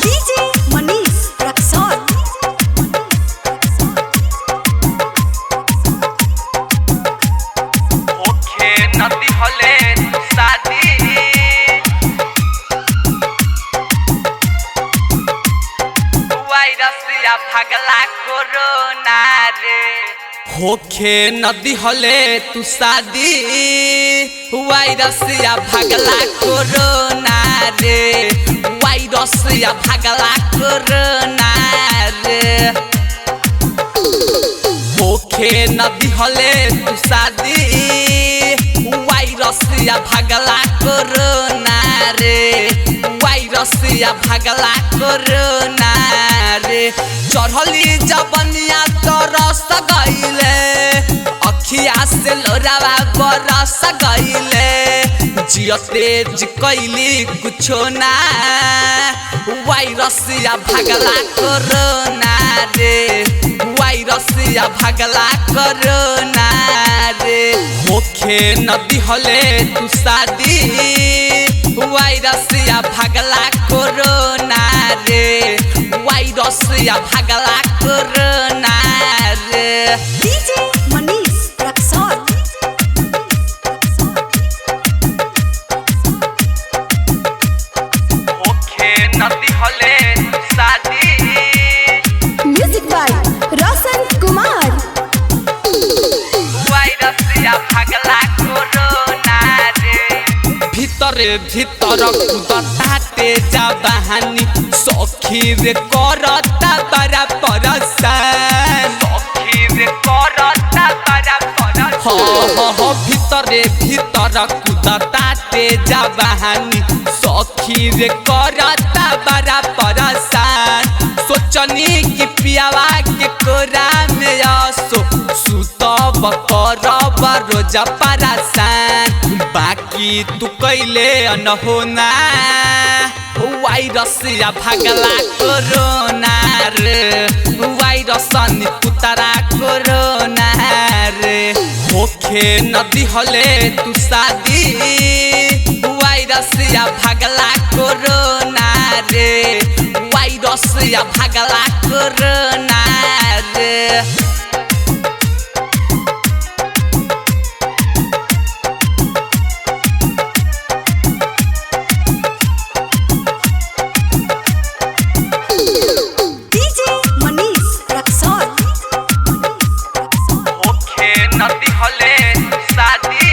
DJ Manish Raksol ओखे नदी हले शादी वायरस या भगला कोरोना रे होखे नदी हले तू शादी वायरस या भगला कोरोना रे वायरस या भगला कोरोना रे होखे नदी हले तू शादी वायरस या भगला कोरोना रे वायरस या भगला कोरोना रे चढ़ली जबनिया तरस गइले अखिया से लोरावा बरस गइले जियते जिकैली कुछो ना वायरस या भगला कोरोना रे वायरस या भगला कोरोना रे होखे नदी हले तू शादी वायरस या भगला कोरोना रे वायरस या भगला कोरोना रे DJ Manish Raksol होखे नदी हले तू शादी Music by Roshan Kumar virus या भगला कोरोना रे भीतर भीतर कुदताते जा बहानी सखी रे करता बड़ा परसान सखी रे करता बड़ा परसान हो भीतर भीतर कुदताते जा बहानी सखी रे करता बड़ा परसान सोचनी कि पियावा के कोरा में आसो सुतब करब रोज परेशान बाकी तू कैले अनहोना वायरस या भगला कोरोना रे वायरस पुतरा कोरोना रे होखे नदी हले तू शादी वायरस या भगला कोरोना रे वायरस या भगला कोरोना रे DJ Manish Raksol होखे नदी हले शादी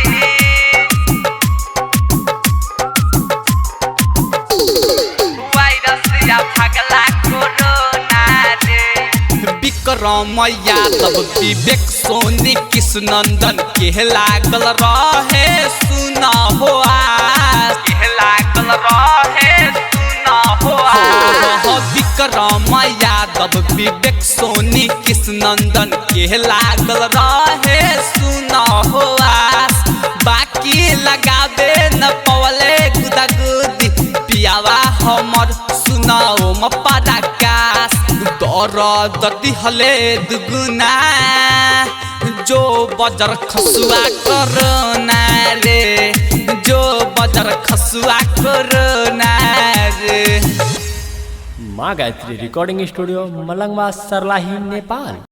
वायरस या भगला कोरोना रे विक्रम यादव विवेक सोनी कृष्णनंदन के लागल रहे सुना हो के लागल रहे सुना हो विक्रम यादव विवेक सोनी कृष्णनंदन के लागल रहे सुना हो बाकी लगाबे न पवले गुदागुदी पियावा हमर सुनाओ म पराकाश दर्द दिहले दुगुना जो बजर खसुआ कोरोना रे जो बजर खसुआ कोरोना रे। माँ गायत्री रिकॉर्डिंग स्टूडियो मलंगवा सरलाही नेपाल।